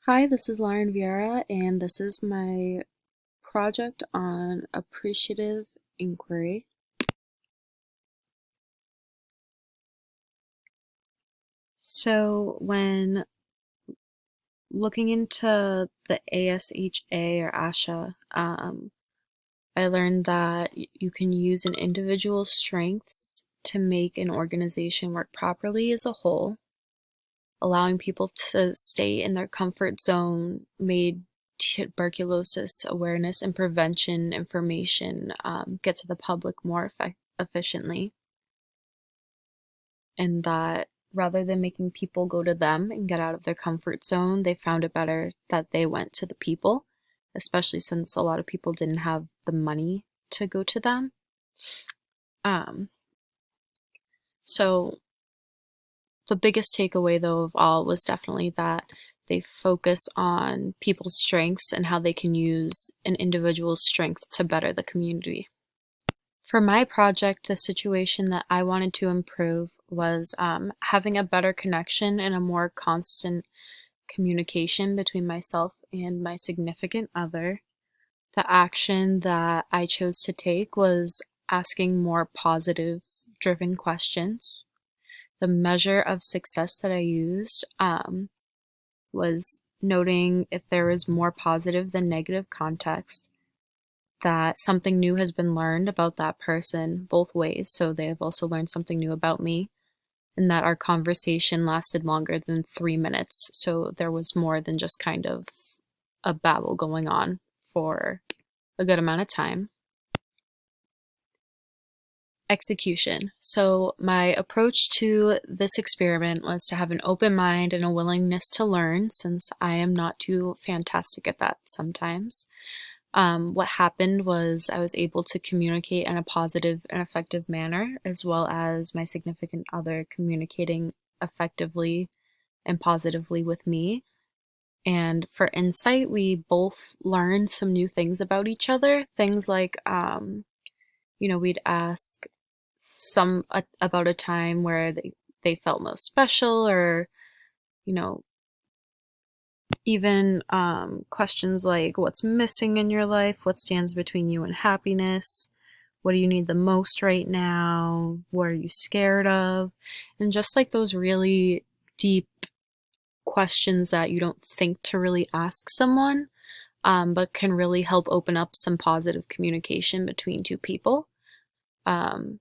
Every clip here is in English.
Hi, this is Lauren Vieira, and this is my project on appreciative inquiry. So, when looking into the ASHA or ASHA, I learned that you can use an individual's strengths to make an organization work properly as a whole. Allowing people to stay in their comfort zone made tuberculosis awareness and prevention information get to the public more efficiently, and that rather than making people go to them and get out of their comfort zone, they found it better that they went to the people, especially since a lot of people didn't have the money to go to them. Um, so the biggest takeaway, though, of all was definitely that they focus on people's strengths and how they can use an individual's strength to better the community. For my project, the situation that I wanted to improve was having a better connection and a more constant communication between myself and my significant other. The action that I chose to take was asking more positive driven questions. The measure of success that I used was noting if there was more positive than negative context, that something new has been learned about that person both ways, so they have also learned something new about me, and that our conversation lasted longer than 3 minutes, so there was more than just kind of a babble going on for a good amount of time. Execution. So my approach to this experiment was to have an open mind and a willingness to learn, since I am not too fantastic at that sometimes. What happened was I was able to communicate in a positive and effective manner, as well as my significant other communicating effectively and positively with me. And for insight, we both learned some new things about each other. Things like, we'd ask about a time where they felt most special, or, you know, even questions like what's missing in your life, what stands between you and happiness, what do you need the most right now, what are you scared of, and just like those really deep questions that you don't think to really ask someone, but can really help open up some positive communication between two people. Um,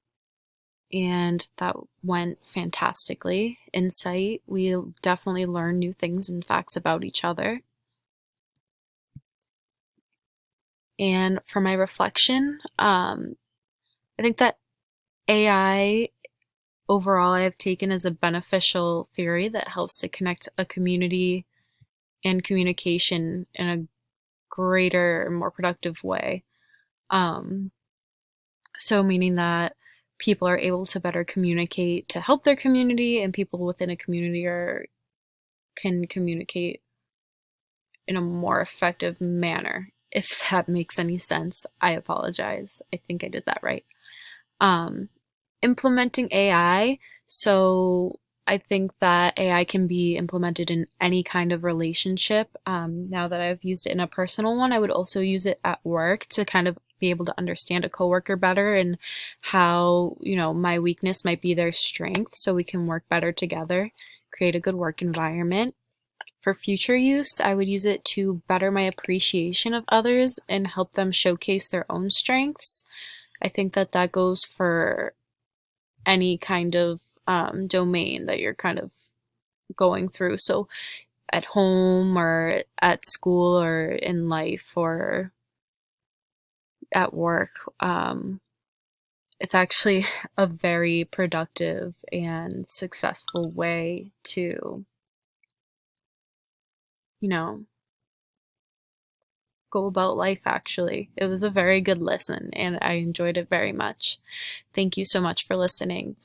and that went fantastically. Insight, we definitely learned new things and facts about each other. And for my reflection, I think that AI overall I have taken as a beneficial theory that helps to connect a community and communication in a greater, more productive way. Um, so meaning that people are able to better communicate to help their community, and people within a community can communicate in a more effective manner. If that makes any sense, I apologize. I think I did that right. Um, Implementing AI. So I think that AI can be implemented in any kind of relationship. Now that I've used it in a personal one, I would also use it at work to kind of be able to understand a coworker better, and how, my weakness might be their strength, so we can work better together, create a good work environment. For future use, I would use it to better my appreciation of others and help them showcase their own strengths. I think that that goes for any kind of domain that you're kind of going through. So at home or at school or in life or at work, it's actually a very productive and successful way to, you know, go about life, actually. It was a very good listen and I enjoyed it very much. Thank you so much for listening.